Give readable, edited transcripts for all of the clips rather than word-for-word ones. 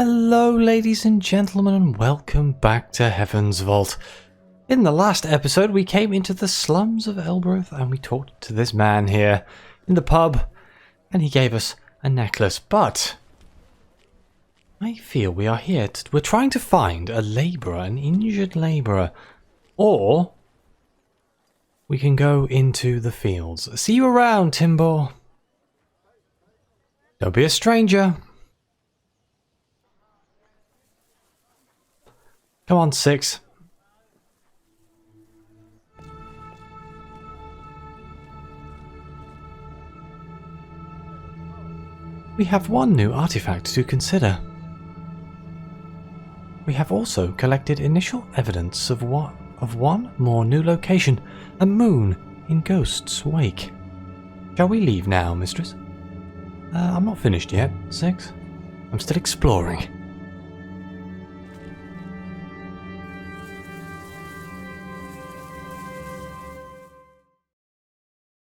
Hello ladies and gentlemen, and welcome back to Heaven's Vault. In the last episode we came into the slums of Elbereth and we talked to this man here in the pub and he gave us a necklace, but I feel we are here we're trying to find a labourer, an injured labourer, or we can go into the fields. See you around, Timbor. Don't be a stranger. Come on, 6. We have one new artifact to consider. We have also collected initial evidence of one more new location, a moon in Ghost's wake. Shall we leave now, mistress? I'm not finished yet, 6. I'm still exploring.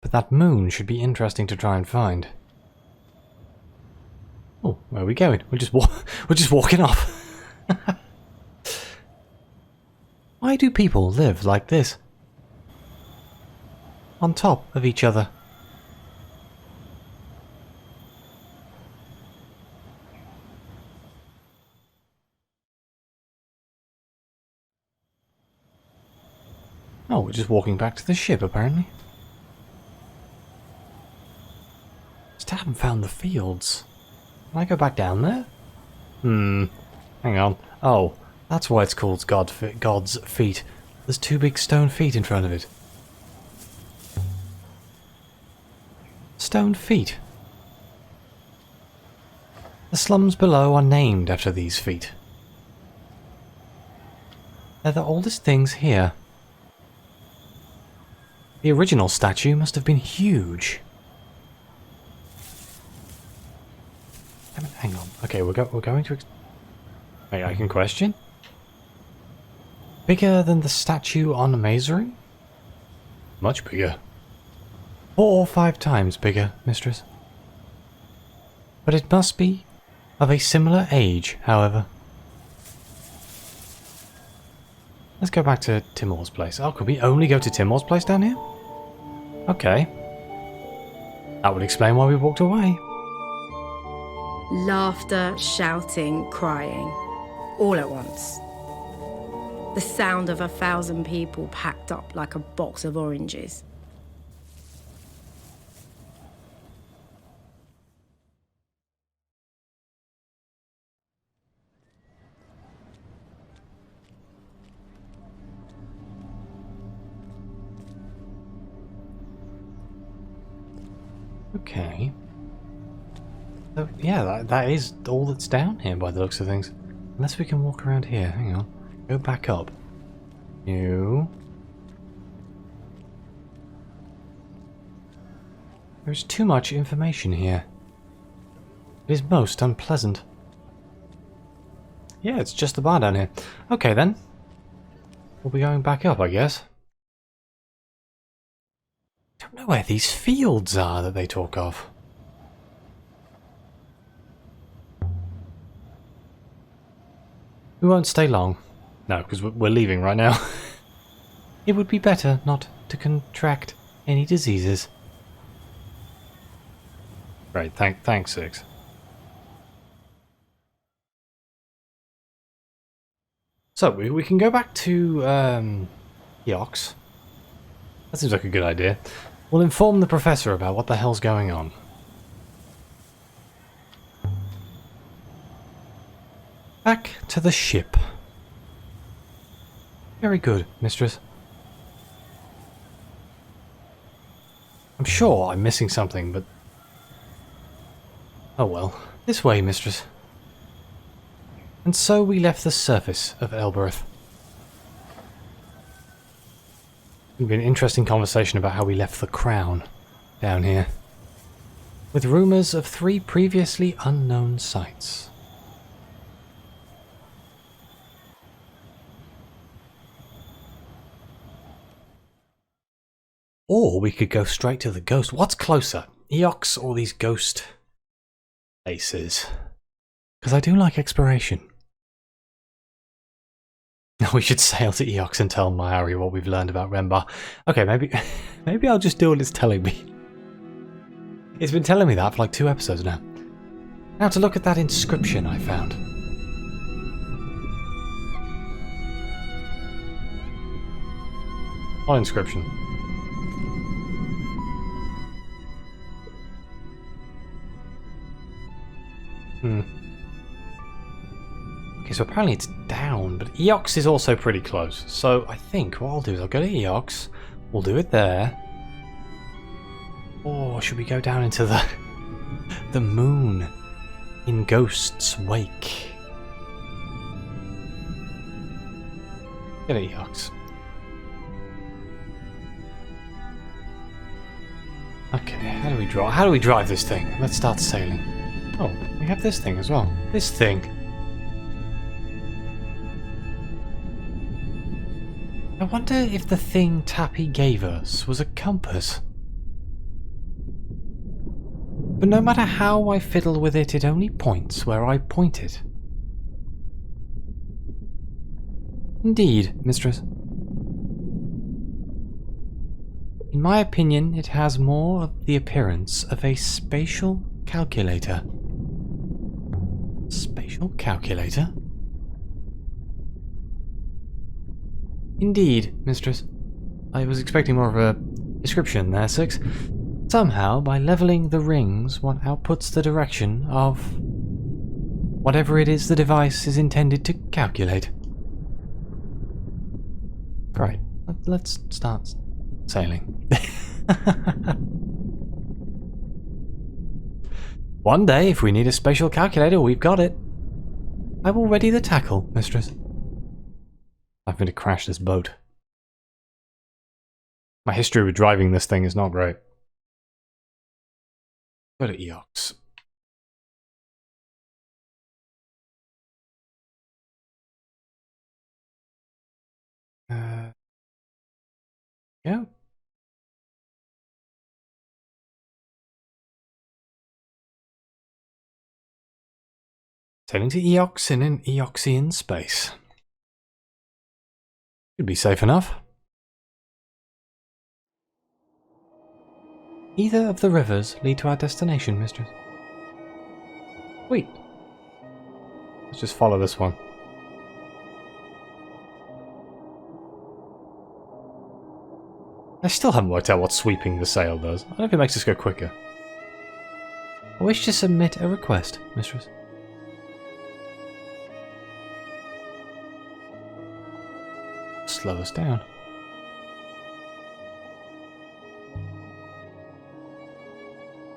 But that moon should be interesting to try and find. Oh, where are we going? We're just walking off. Why do people live like this? On top of each other. Oh, we're just walking back to the ship, apparently. Just haven't found the fields. Can I go back down there? Hang on. Oh, that's why it's called God's feet. There's 2 big stone feet in front of it. Stone feet. The slums below are named after these feet. They're the oldest things here. The original statue must have been huge. Hang on. Okay, we're going to... Wait, I can question? Bigger than the statue on Mazery? Much bigger. 4 or 5 times bigger, mistress. But it must be of a similar age, however. Let's go back to Timor's place. Oh, could we only go to Timor's place down here? Okay. That would explain why we walked away. Laughter, shouting, crying, all at once. The sound of 1,000 people packed up like a box of oranges. Okay. So, yeah, that is all that's down here by the looks of things. Unless we can walk around here. Hang on. Go back up. No. There's too much information here. It is most unpleasant. Yeah, it's just the bar down here. Okay then. We'll be going back up, I guess. Don't know where these fields are that they talk of. We won't stay long. No, because we're leaving right now. It would be better not to contract any diseases. Right, thanks, 6. So, we can go back to Yox. That seems like a good idea. We'll inform the professor about what the hell's going on. Back to the ship. Very good, mistress. I'm sure I'm missing something, but... oh well. This way, mistress. And so we left the surface of Elbereth. It'll be an interesting conversation about how we left the crown down here. With rumours of 3 previously unknown sites. Or we could go straight to the ghost. What's closer? Eox or these ghost places? Because I do like exploration. We should sail to Eox and tell Mayari what we've learned about Rembar. Okay, maybe I'll just do what it's telling me. It's been telling me that for like 2 episodes now. Now to look at that inscription I found. What inscription? Okay, so apparently it's down, but Eox is also pretty close. So I think what I'll do is I'll go to Eox, we'll do it there. Or should we go down into the moon in Ghost's Wake? Get it, Eox. Okay, how do we drive this thing? Let's start sailing. Oh, we have this thing as well. This thing. I wonder if the thing Tappy gave us was a compass. But no matter how I fiddle with it, it only points where I point it. Indeed, mistress. In my opinion, it has more of the appearance of a spatial calculator. Spatial calculator? Indeed, mistress. I was expecting more of a description there, Six. Somehow, by leveling the rings, one outputs the direction of whatever it is the device is intended to calculate. Right, let's start sailing. One day, if we need a spatial calculator, we've got it. I will ready the tackle, mistress. I'm going to crash this boat. My history with driving this thing is not great. Go to Eox. Yeah. Sailing to Eox in an Eoxian space. Should be safe enough. Either of the rivers lead to our destination, mistress. Wait. Let's just follow this one. I still haven't worked out what sweeping the sail does. I don't know if it makes us go quicker. I wish to submit a request, mistress. Slow us down.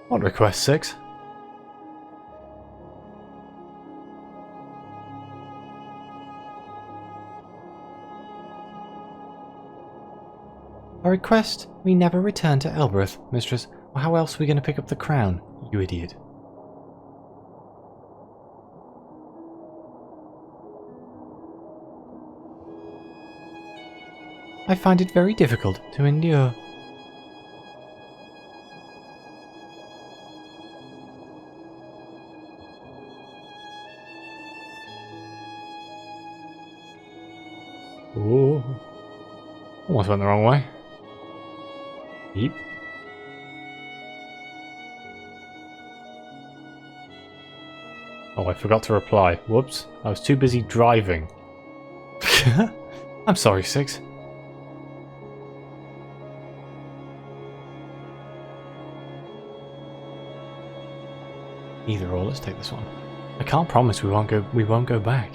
What request, Six? A request we never return to Elbereth, mistress. Or how else are we going to pick up the crown, you idiot? I find it very difficult to endure. Ooh. Almost went the wrong way. Yeep. Oh, I forgot to reply. Whoops. I was too busy driving. I'm sorry, Six. Either or, let's take this one. I can't promise we won't go back.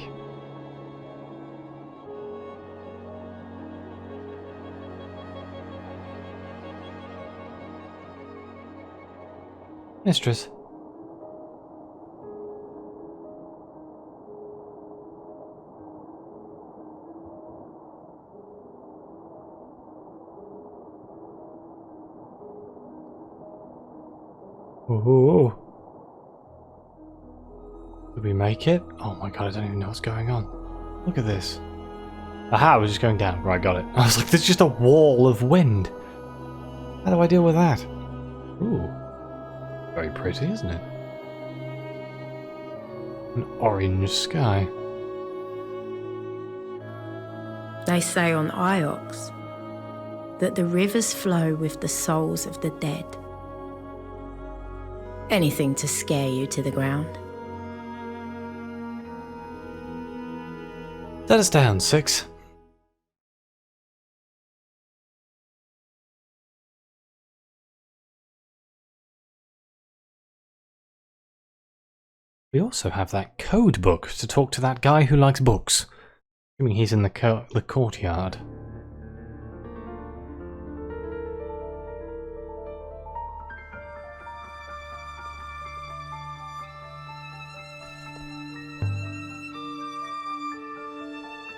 Mistress. Ooh. Did we make it? Oh my god, I don't even know what's going on. Look at this. Aha, we're just going down. Right, got it. I was like, there's just a wall of wind. How do I deal with that? Ooh. Very pretty, isn't it? An orange sky. They say on Iox that the rivers flow with the souls of the dead. Anything to scare you to the ground. Set us down, 6. We also have that code book to talk to that guy who likes books. Assuming he's in the courtyard.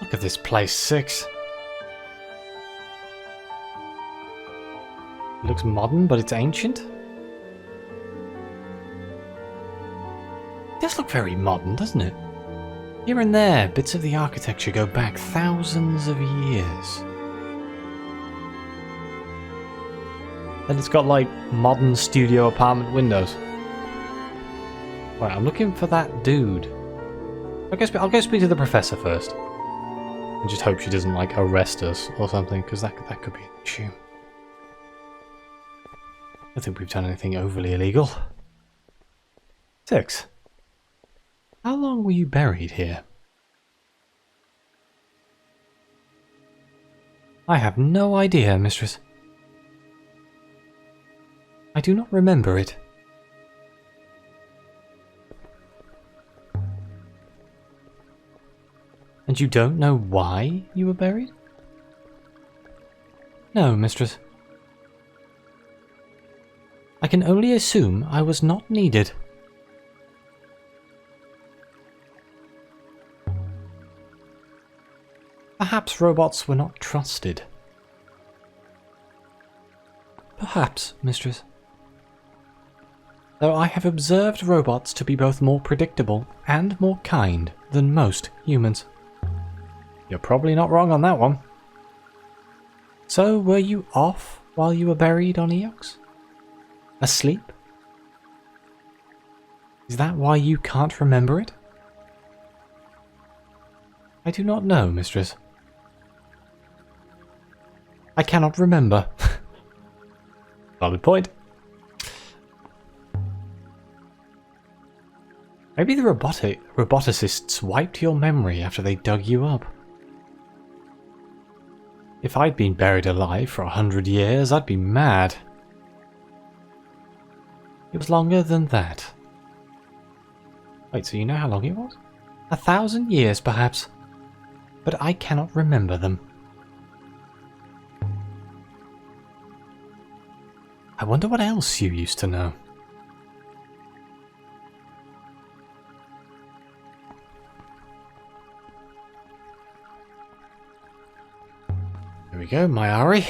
Look at this place, 6. It looks modern, but it's ancient. It does look very modern, doesn't it? Here and there, bits of the architecture go back thousands of years. Then it's got like modern studio apartment windows. Right, I'm looking for that dude. I'll go speak to the professor first. And just hope she doesn't like arrest us or something, because that could be an issue. I don't think we've done anything overly illegal. 6. How long were you buried here? I have no idea, mistress. I do not remember it. And you don't know why you were buried? No, mistress. I can only assume I was not needed. Perhaps robots were not trusted. Perhaps, mistress. Though I have observed robots to be both more predictable and more kind than most humans. You're probably not wrong on that one. So, were you off while you were buried on Eox? Asleep? Is that why you can't remember it? I do not know, mistress. I cannot remember. Valid point. Maybe the roboticists wiped your memory after they dug you up. If I'd been buried alive for 100 years, I'd be mad. It was longer than that. Wait, so you know how long it was? 1,000 years, perhaps. But I cannot remember them. I wonder what else you used to know. There we go, my Ari.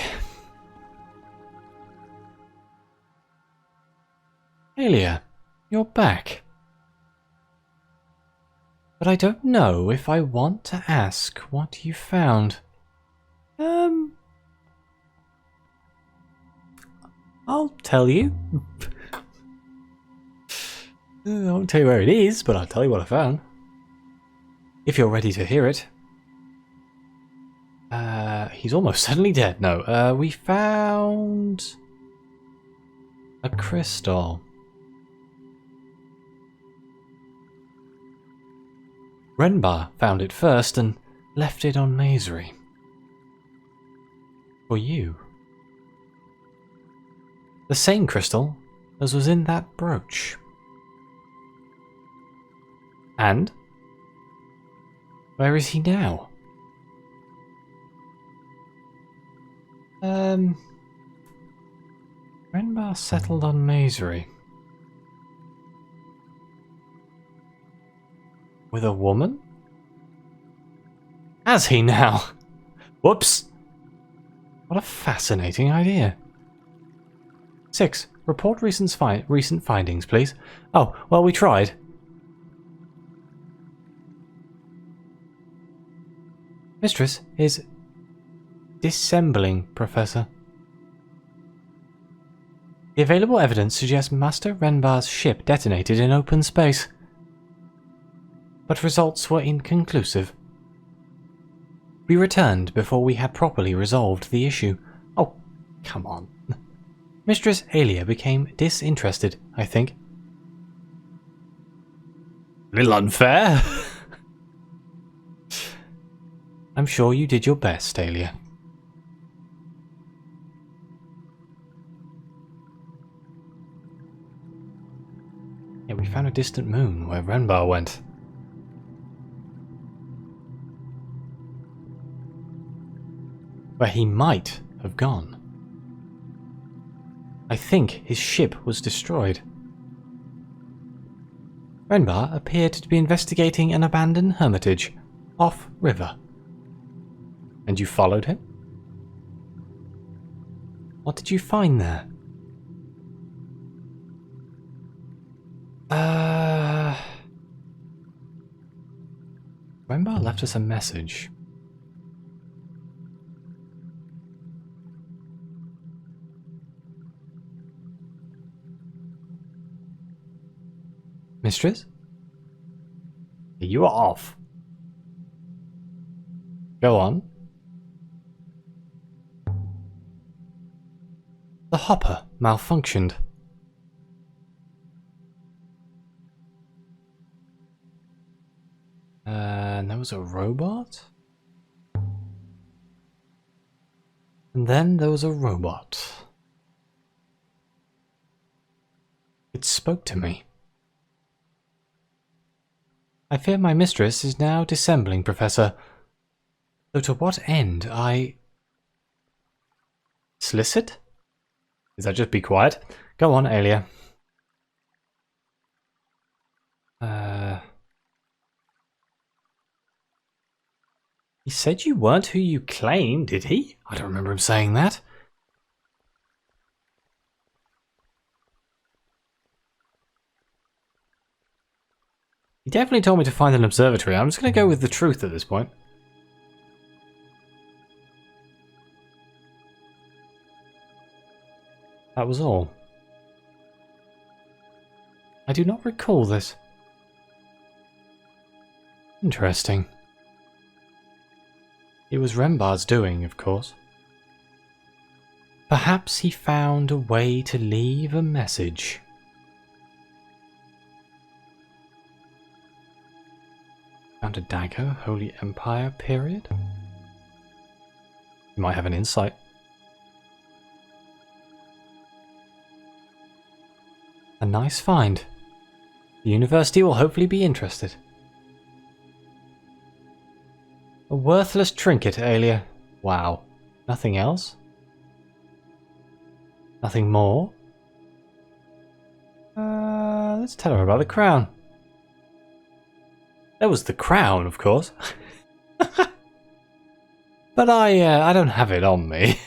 Alia, you're back. But I don't know if I want to ask what you found. I'll tell you. I won't tell you where it is, but I'll tell you what I found. If you're ready to hear it. He's almost suddenly dead. No, we found a crystal. Renbar found it first and left it on Masery. For you. The same crystal as was in that brooch. And? Where is he now? Renbar settled on Masery. With a woman? Has he now? Whoops! What a fascinating idea. 6. Report recent findings, please. Oh, well, we tried. Mistress is dissembling, Professor. The available evidence suggests Master Renbar's ship detonated in open space. but results were inconclusive. We returned before we had properly resolved the issue. Oh, come on. Mistress Alia became disinterested, I think. A little unfair. I'm sure you did your best, Alia. Yeah, we found a distant moon where Renbar went. Where he might have gone. I think his ship was destroyed. Renbar appeared to be investigating an abandoned hermitage off-river. And you followed him? What did you find there? Renbar left us a message. Mistress? You are off. Go on. The hopper malfunctioned. And there was a robot? And then there was a robot. It spoke to me. I fear my mistress is now dissembling, Professor. Though to what end I... Solicit? Is that just be quiet? Go on, Alia. He said you weren't who you claimed, did he? I don't remember him saying that. He definitely told me to find an observatory. I'm just going to go with the truth at this point. That was all. I do not recall this. Interesting. It was Rembar's doing, of course. Perhaps he found a way to leave a message. Found a dagger, Holy Empire period? You might have an insight. A nice find. The university will hopefully be interested. A worthless trinket, Alia. Wow. Nothing else? Nothing more? Let's tell her about the crown. There was the crown, of course. But I don't have it on me.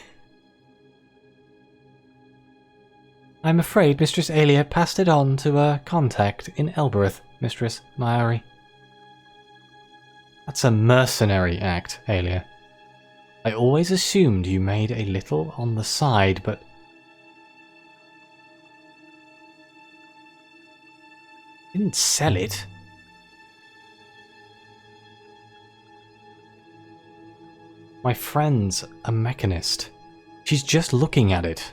I'm afraid Mistress Alia passed it on to a contact in Elbereth, Mistress Maori. That's a mercenary act, Alia. I always assumed you made a little on the side, but... didn't sell it. My friend's a mechanist. She's just looking at it.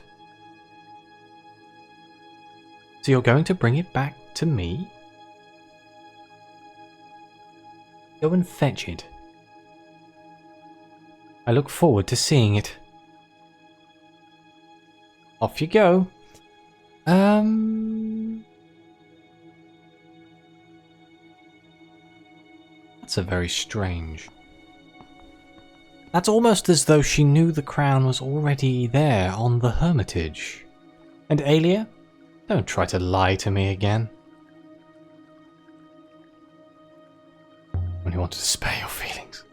So you're going to bring it back to me? Go and fetch it. I look forward to seeing it. Off you go. That's a very strange. That's almost as though she knew the crown was already there on the hermitage. And Alia, don't try to lie to me again. When you wanted to spare your feelings.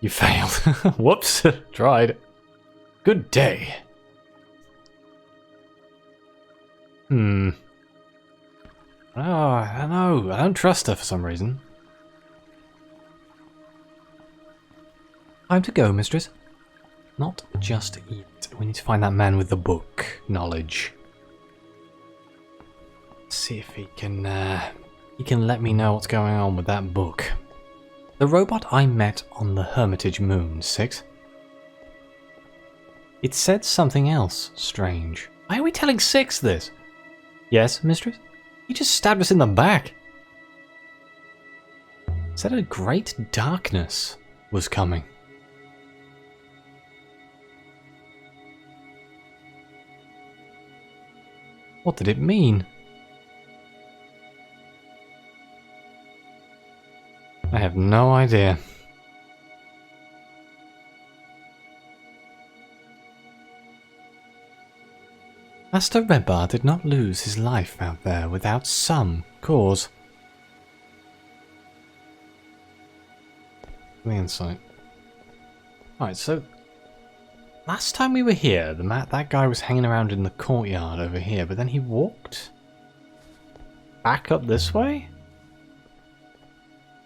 You failed. Whoops, tried. Good day. Oh, I don't know. I don't trust her for some reason. Time to go, mistress. Not just yet. We need to find that man with the book knowledge. See if he can let me know what's going on with that book. The robot I met on the Hermitage Moon, 6. It said something else strange. Why are we telling 6 this? Yes, mistress? He just stabbed us in the back. Said a great darkness was coming. What did it mean? I have no idea. Master Redbar did not lose his life out there without some cause. The insight. Alright, so last time we were here, that guy was hanging around in the courtyard over here, but then he walked back up this way?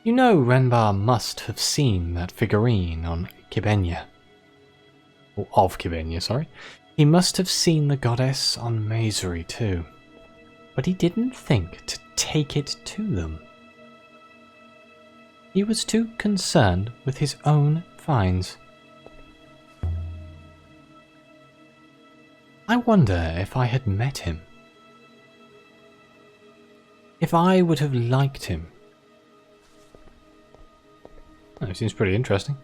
You know Renbar must have seen that figurine on Kibenya. Or of Kibenya, sorry. He must have seen the goddess on Mazery too. But he didn't think to take it to them. He was too concerned with his own finds. I wonder if I had met him. If I would have liked him. Oh, it seems pretty interesting.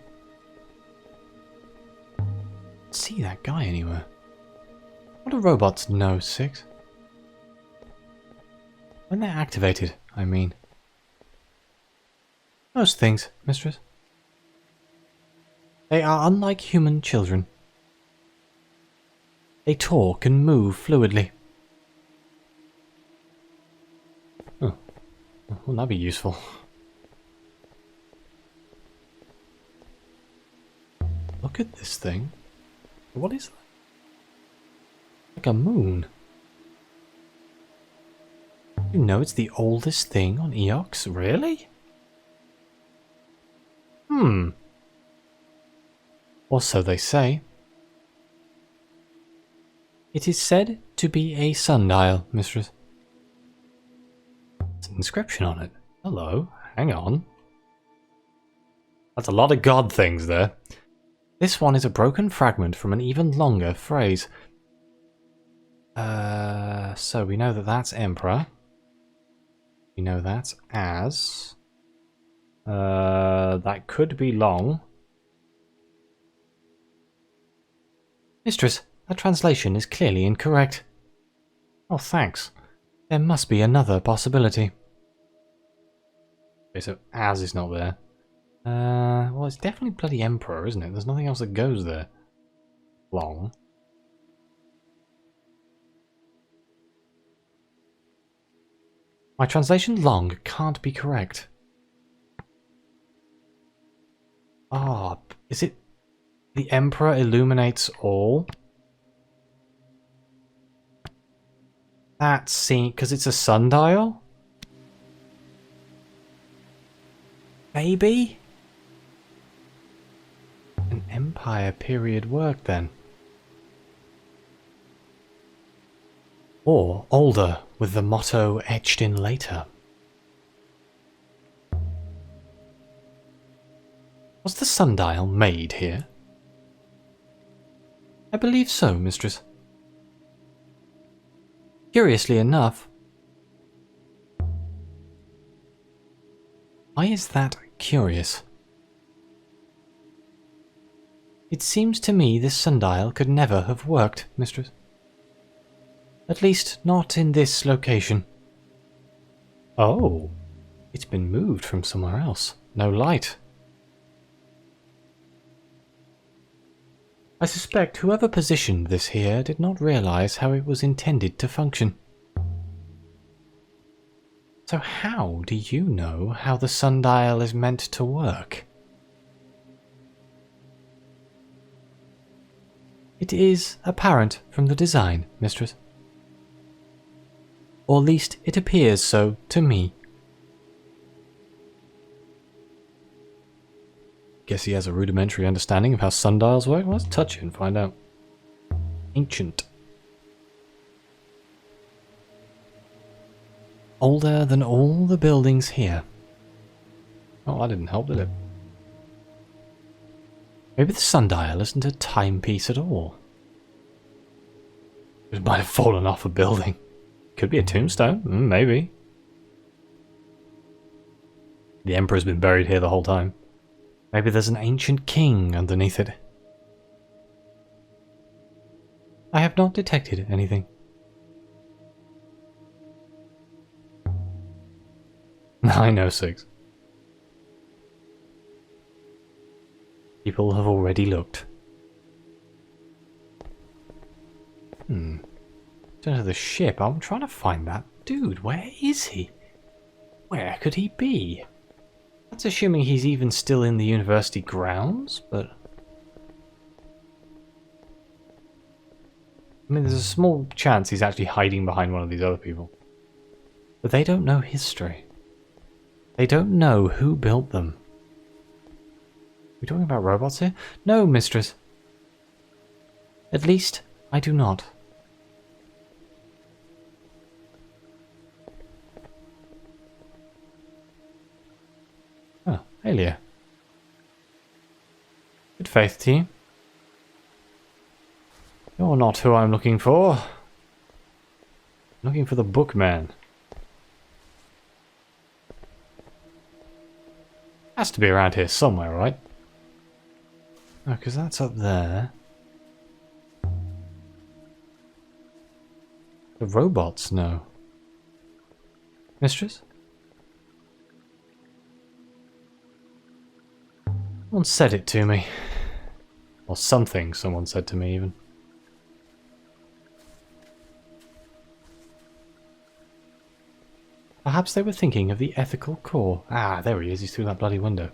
See that guy anywhere? What do robots know, 6? When they're activated, I mean. Most things, mistress. They are unlike human children. They talk and move fluidly. Oh, wouldn't that be useful? Look at this thing. What is that? Like a moon. You know it's the oldest thing on Eox? Really? Or so they say. It is said to be a sundial, mistress. There's an inscription on it. Hello, hang on. That's a lot of god things there. This one is a broken fragment from an even longer phrase. So we know that that's Emperor. We know that's as. That could be long. Mistress, that translation is clearly incorrect. Oh, thanks. There must be another possibility. Okay, so as is not there. Well, it's definitely bloody Emperor, isn't it? There's nothing else that goes there. Long. My translation long can't be correct. Ah, is it the Emperor illuminates all? That scene, because it's a sundial? Maybe? An Empire period work then. Or older, with the motto etched in later. Was the sundial made here? I believe so, mistress. Curiously enough. Why is that curious? It seems to me this sundial could never have worked, mistress. At least not in this location. Oh, it's been moved from somewhere else. No light. I suspect whoever positioned this here did not realize how it was intended to function. So how do you know how the sundial is meant to work? It is apparent from the design, mistress. Or at least it appears so to me. Guess he has a rudimentary understanding of how sundials work. Well, let's touch it and find out. Ancient. Older than all the buildings here. Oh, that didn't help, did it? Maybe the sundial isn't a timepiece at all. It might have fallen off a building. Could be a tombstone, maybe. The Emperor's been buried here the whole time. Maybe there's an ancient king underneath it. I have not detected anything. I know, Six. People have already looked. Turn to the ship. I'm trying to find that dude. Where is he? Where could he be? That's assuming he's even still in the university grounds, but... I mean, there's a small chance he's actually hiding behind one of these other people. But they don't know history. They don't know who built them. Are we talking about robots here? No, mistress. At least, I do not. Oh, Alia. Good faith to you. You're not who I'm looking for. I'm looking for the bookman. Has to be around here somewhere, right? Oh, because that's up there. The robots know. Mistress? Someone said it to me. Or something someone said to me, even. Perhaps they were thinking of the ethical core. Ah, there he is. He's through that bloody window.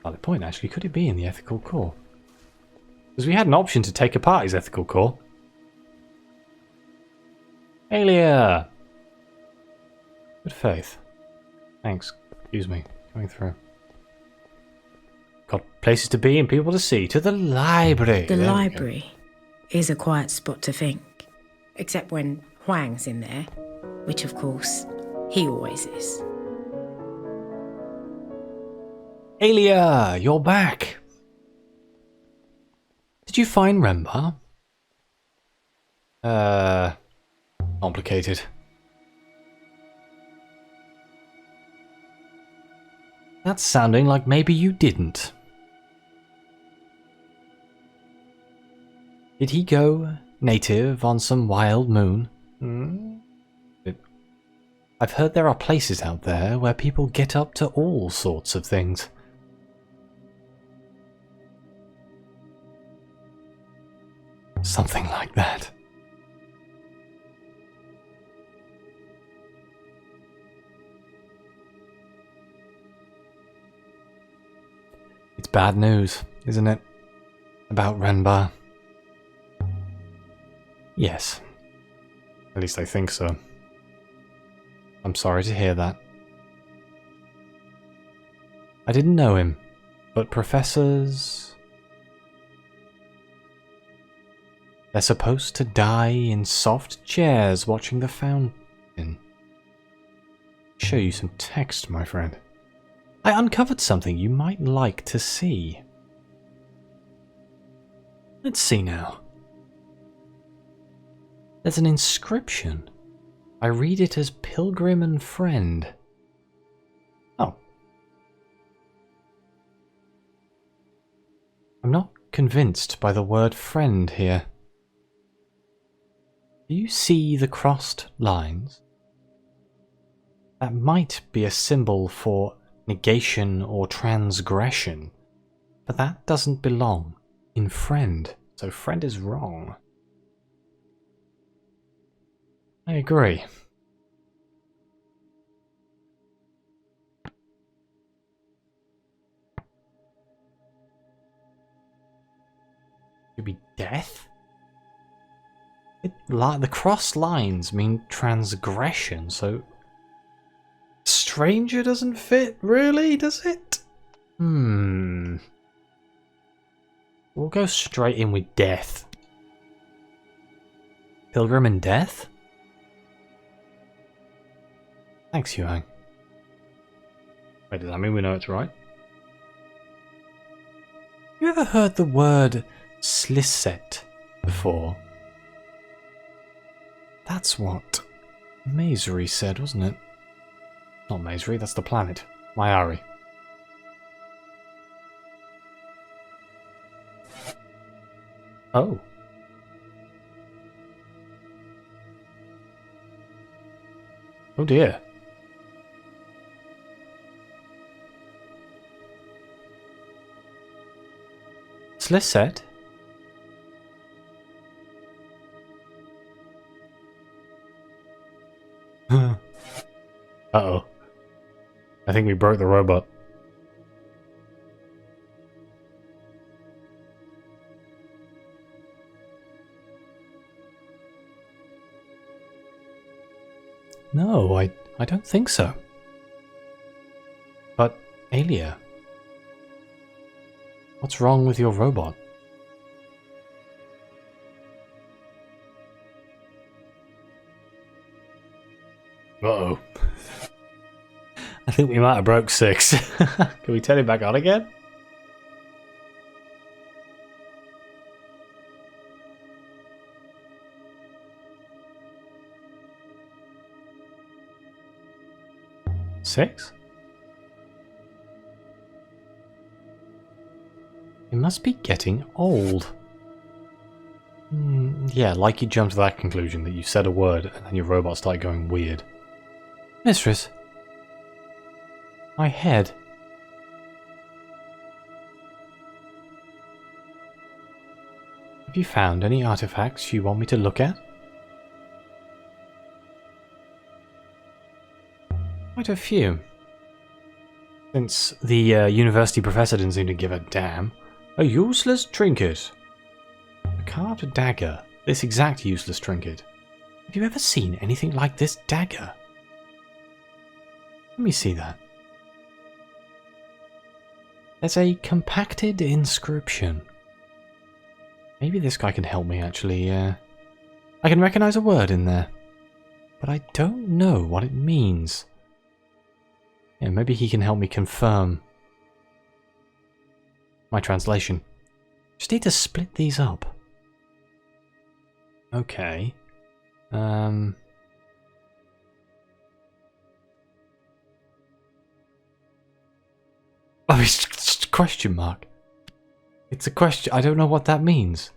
Valid point, actually. Could it be in the ethical core? Because we had an option to take apart his ethical core. Alia! Good faith. Thanks. Excuse me. Coming through. Got places to be and people to see. To the library. The library is a quiet spot to think. Except when Huang's in there. Which, of course, he always is. Alia! You're back! Did you find Rembar? Complicated. That's sounding like maybe you didn't. Did he go native on some wild moon? I've heard there are places out there where people get up to all sorts of things. Something like that. It's bad news, isn't it? About Renbar. Yes. At least I think so. I'm sorry to hear that. I didn't know him, but professors... They're supposed to die in soft chairs watching the fountain. Show you some text, my friend. I uncovered something you might like to see. Let's see now. There's an inscription. I read it as Pilgrim and Friend. Oh. I'm not convinced by the word friend here. Do you see the crossed lines? That might be a symbol for negation or transgression, but that doesn't belong in friend, so friend is wrong. I agree. Could be death? The cross lines mean transgression, so... Stranger doesn't fit, really, does it? We'll go straight in with death. Pilgrim in Death? Thanks, Yuang. Wait, does that mean we know it's right? You ever heard the word Slisset before? That's what Masery said, wasn't it? Not Masery, that's the planet. Mayari. Oh. Oh dear. Slisset? Uh-oh. I think we broke the robot. No, I don't think so. But, Alia, what's wrong with your robot? Uh-oh. I think we might have broke 6. Can we turn it back on again? Six? It must be getting old. Yeah, like you jumped to that conclusion that you said a word and then your robot started going weird. Mistress. My head. Have you found any artifacts you want me to look at? Quite a few. Since the university professor didn't seem to give a damn. A useless trinket. A carved dagger. This exact useless trinket. Have you ever seen anything like this dagger? Let me see that. There's a compacted inscription. Maybe this guy can help me actually. I can recognize a word in there. But I don't know what it means. Yeah, maybe he can help me confirm my translation. Just need to split these up. Okay. Oh, it's a question mark. It's a question. I don't know what that means.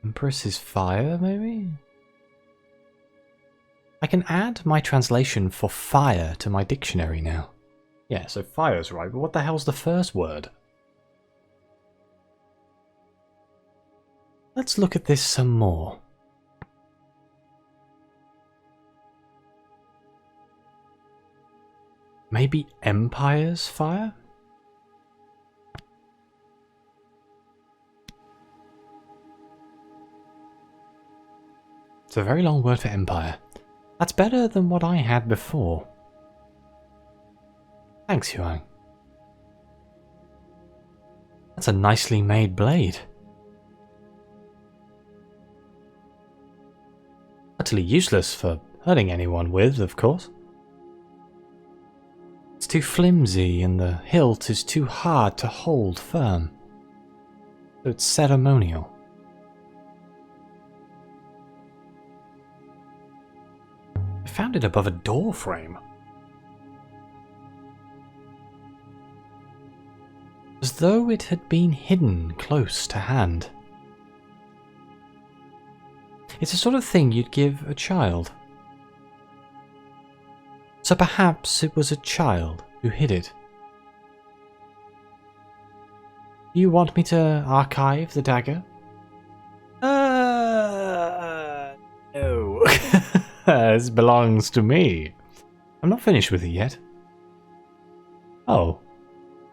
Empress is fire, maybe? I can add my translation for fire to my dictionary now. Yeah, so fire's right, but what the hell's the first word? Let's look at this some more. Maybe Empire's fire? It's a very long word for empire. That's better than what I had before. Thanks, Yuang. That's a nicely made blade. Utterly useless for hurting anyone with, of course. It's too flimsy and the hilt is too hard to hold firm. So it's ceremonial. I found it above a door frame. As though it had been hidden close to hand. It's the sort of thing you'd give a child. So perhaps it was a child who hid it. Do you want me to archive the dagger? No. This belongs to me. I'm not finished with it yet. Oh.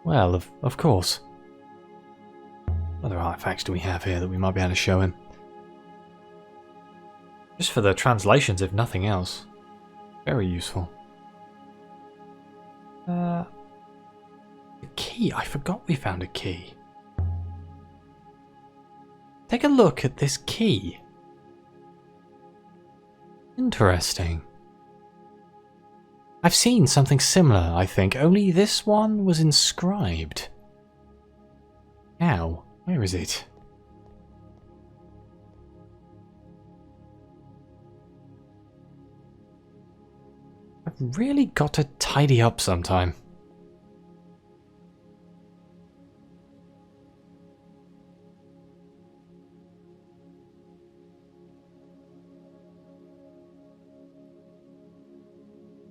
Well, of course. What other artifacts do we have here that we might be able to show him? Just for the translations, if nothing else. Very useful. The key. I forgot we found a key. Take a look at this key. Interesting. I've seen something similar, I think, only this one was inscribed. Now, where is it? I've really got to tidy up sometime.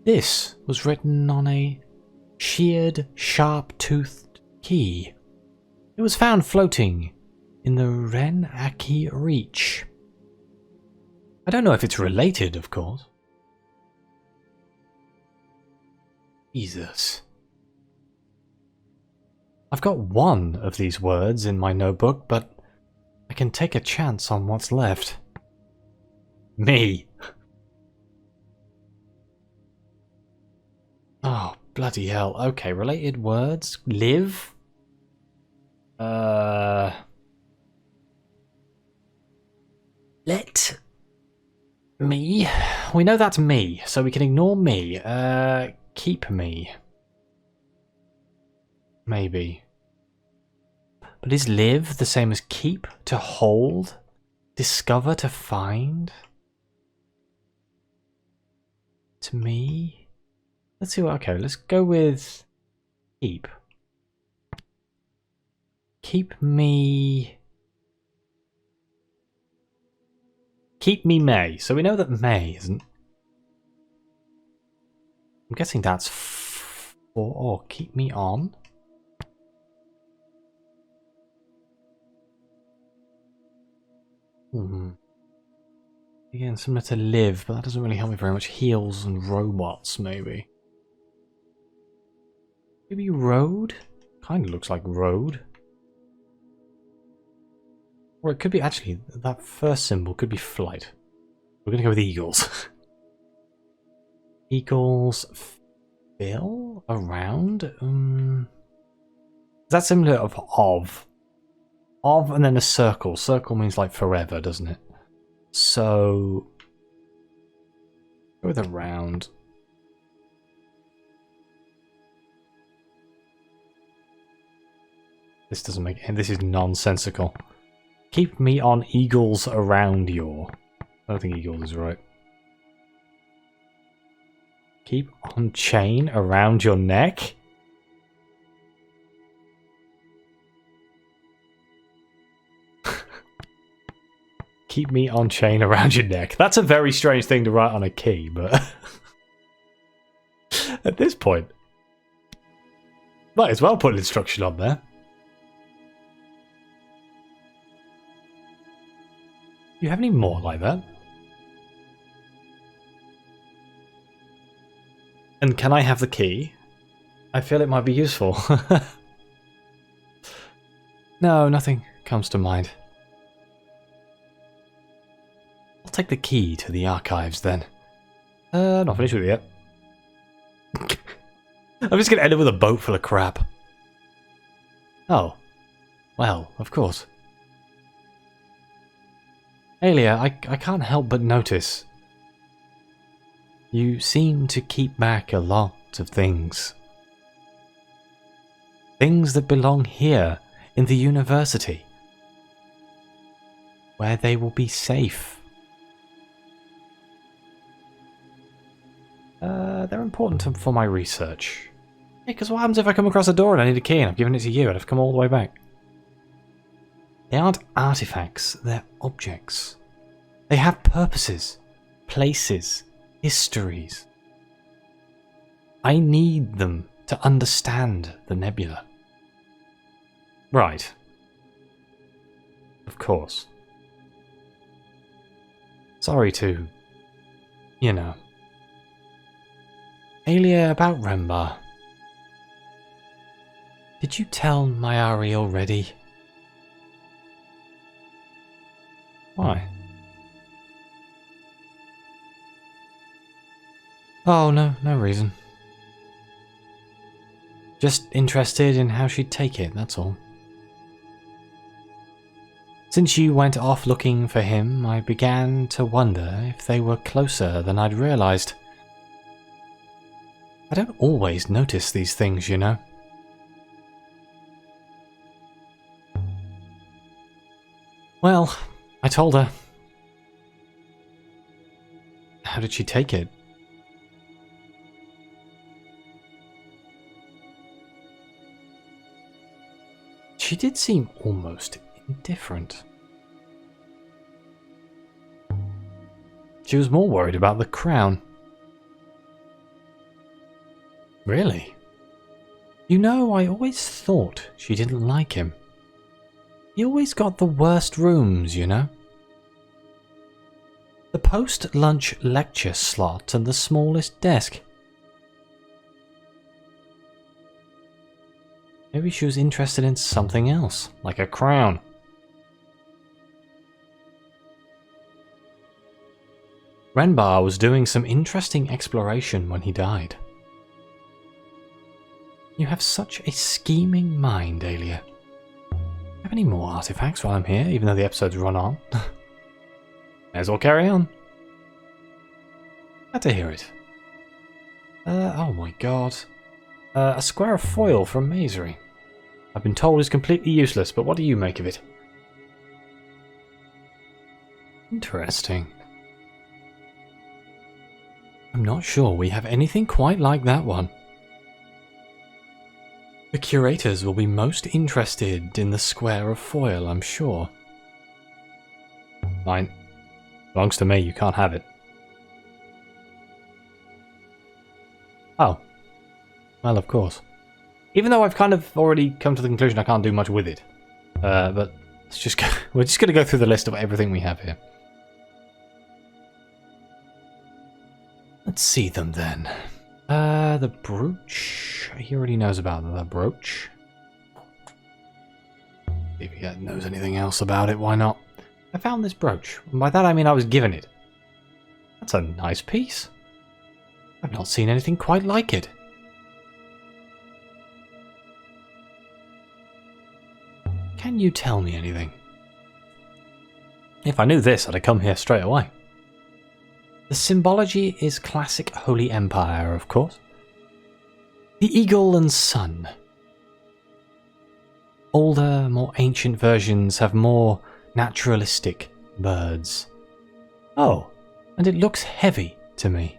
This was written on a sheared, sharp-toothed key. It was found floating in the Ren-Aki Reach. I don't know if it's related, of course. Jesus. I've got one of these words in my notebook, but I can take a chance on what's left. Me. Oh, bloody hell. Okay, related words. Live. Let me. We know that's me, so we can ignore me. Keep me. Maybe. But is live the same as keep? To hold? Discover? To find? To me? Let's see what... Okay, let's go with keep. Keep me... Keep me may. So we know that may isn't... I'm guessing that's for... Oh, keep me on. Again, similar to live, but that doesn't really help me very much. Heals and robots, maybe. Maybe road? Kind of looks like road. Or it could be, actually, that first symbol could be flight. We're going to go with eagles. Eagles fill around? Is that similar of? Of and then a circle. Circle means like forever, doesn't it? So... go with around. This doesn't make... This is nonsensical. Keep me on eagles around your... I don't think eagles is right. Keep on chain around your neck? Keep me on chain around your neck. That's a very strange thing to write on a key, but... at this point... might as well put an instruction on there. You have any more like that? And can I have the key? I feel it might be useful. No, nothing comes to mind. I'll take the key to the archives then. Not finished with it yet. I'm just going to end up with a boat full of crap. Oh. Well, of course. Aelia, I can't help but notice. You seem to keep back a lot of things. Things that belong here in the university. Where they will be safe. They're important for my research. Yeah, because what happens if I come across a door and I need a key and I've given it to you and I've come all the way back? They aren't artifacts, they're objects. They have purposes, places, histories. I need them to understand the nebula. Right. Of course. Sorry to... you know. Aelia, about Rembar. Did you tell Mayari already? Why? Oh, no reason. Just interested in how she'd take it, that's all. Since you went off looking for him, I began to wonder if they were closer than I'd realized. I don't always notice these things, you know. Well, I told her. How did she take it? She did seem almost indifferent. She was more worried about the crown. Really? You know, I always thought she didn't like him. He always got the worst rooms, you know. The post-lunch lecture slot and the smallest desk. Maybe she was interested in something else, like a crown. Renbar was doing some interesting exploration when he died. You have such a scheming mind, Alia. Have any more artifacts while I'm here, even though the episode's run on? May as well carry on. Glad to hear it. Oh my god. A square of foil from Masery. I've been told it's completely useless, but what do you make of it? Interesting. I'm not sure we have anything quite like that one. The curators will be most interested in the square of foil, I'm sure. Mine. Belongs to me, you can't have it. Oh. Well, of course. Even though I've kind of already come to the conclusion I can't do much with it. But let's just go, we're just going to go through the list of everything we have here. Let's see them then. The brooch. He already knows about the brooch. See if he knows anything else about it, why not? I found this brooch. And by that I mean I was given it. That's a nice piece. I've not seen anything quite like it. Can you tell me anything? If I knew this, I'd have come here straight away. The symbology is classic Holy Empire, of course. The eagle and sun. Older, more ancient versions have more naturalistic birds. Oh, and it looks heavy to me.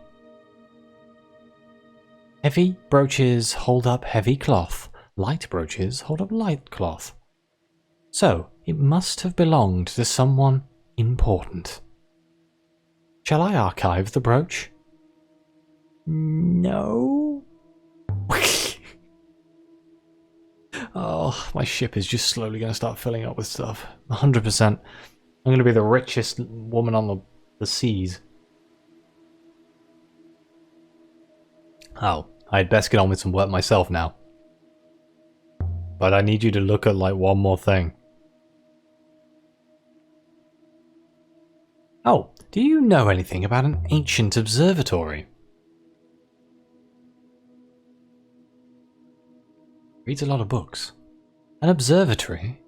Heavy brooches hold up heavy cloth. Light brooches hold up light cloth. So, it must have belonged to someone important. Shall I archive the brooch? No. Oh, my ship is just slowly going to start filling up with stuff. 100%. I'm going to be the richest woman on the seas. Oh, I'd best get on with some work myself now. But I need you to look at like one more thing. Oh, do you know anything about an ancient observatory? Reads a lot of books. An observatory?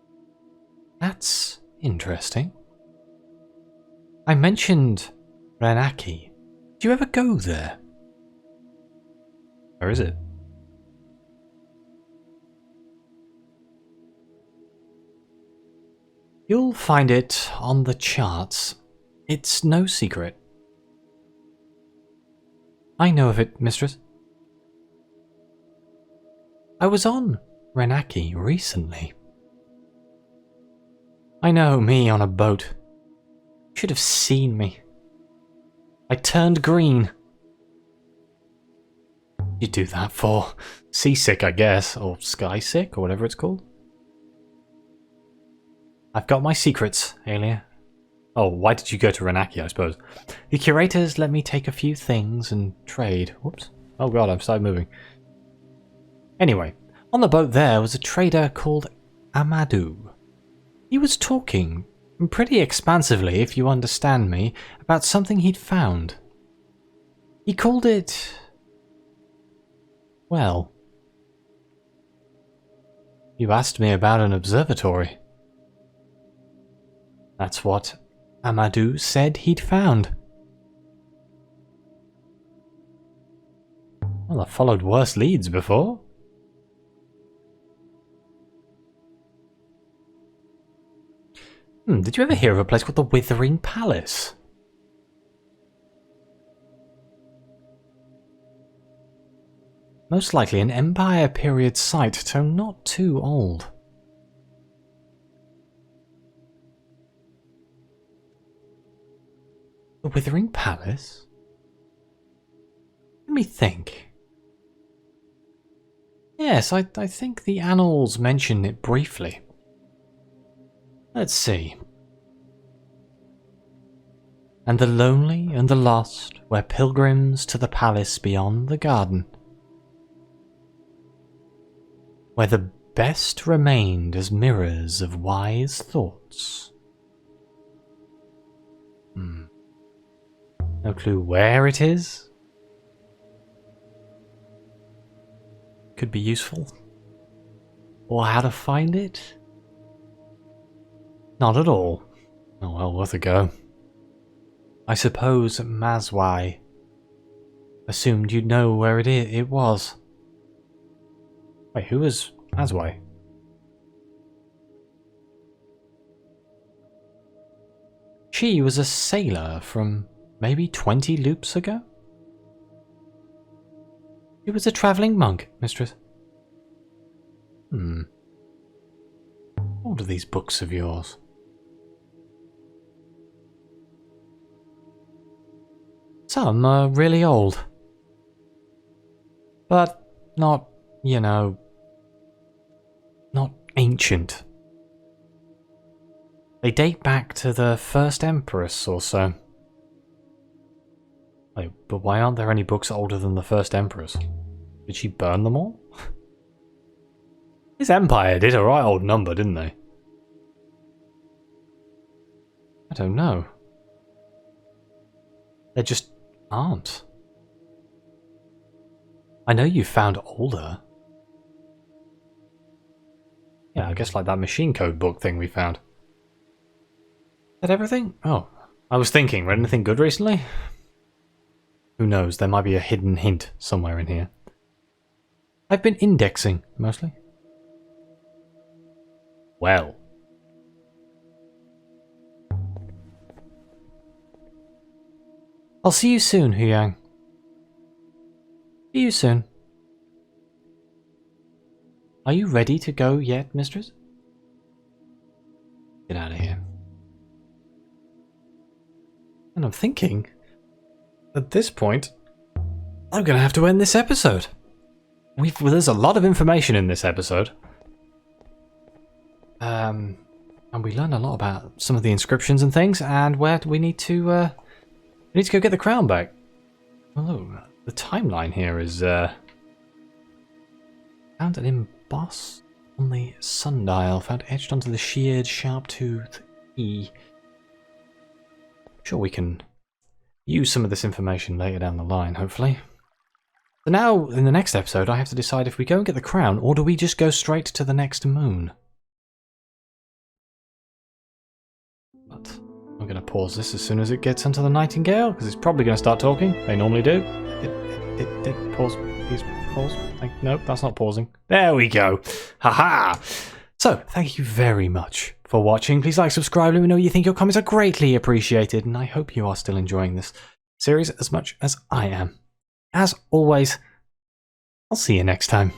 That's interesting. I mentioned Renaki. Did you ever go there? Where is it? You'll find it on the charts. It's no secret. I know of it, mistress. I was on Renaki recently. I know, me on a boat. You should have seen me. I turned green. You do that for seasick, I guess, or sky sick, or whatever it's called. I've got my secrets, Alia. Oh, why did you go to Renaki, I suppose? The curators let me take a few things and trade. Whoops. Oh god, I've started moving. Anyway, on the boat there was a trader called Amadou. He was talking, pretty expansively if you understand me, about something he'd found. He called it... well... You asked me about an observatory. That's what Amadou said he'd found. Well, I've followed worse leads before. Did you ever hear of a place called the Withering Palace? Most likely an Empire period site, so not too old. The Withering Palace? Let me think. Yes, I think the annals mention it briefly. Let's see. And the lonely and the lost were pilgrims to the palace beyond the garden, where the best remained as mirrors of wise thoughts. No clue where it is? Could be useful. Or how to find it? Not at all. Oh well, worth a go. I suppose Mazwai assumed you'd know where it was. Wait, who was Mazwai? She was a sailor from maybe 20 loops ago? She was a travelling monk, mistress. What are these books of yours? Some are really old. But not, not ancient. They date back to the first Empress or so. Wait, but why aren't there any books older than the first Empress? Did she burn them all? This Empire did a right old number, didn't they? I don't know. There just aren't. I know you found older. Yeah, I guess like that machine code book thing we found. Is that everything? Oh, I was thinking, read anything good recently? Who knows, there might be a hidden hint somewhere in here. I've been indexing, mostly. Well. I'll see you soon, Huyang. See you soon. Are you ready to go yet, mistress? Get out of here. And I'm thinking, at this point, I'm going to have to end this episode. There's a lot of information in this episode. And we learned a lot about some of the inscriptions and things, and where we need to go get the crown back. Oh, the timeline here is found an emboss on the sundial, found etched onto the sheared sharp tooth E. Sure, we can use some of this information later down the line, hopefully. So now, in the next episode, I have to decide if we go and get the crown, or do we just go straight to the next moon? But I'm going to pause this as soon as it gets onto the Nightingale, because it's probably going to start talking. They normally do. It pause. Please pause. Nope, that's not pausing. There we go. Haha! So, thank you very much for watching. Please like, subscribe, let me know what you think. Your comments are greatly appreciated, and I hope you are still enjoying this series as much as I am. As always, I'll see you next time.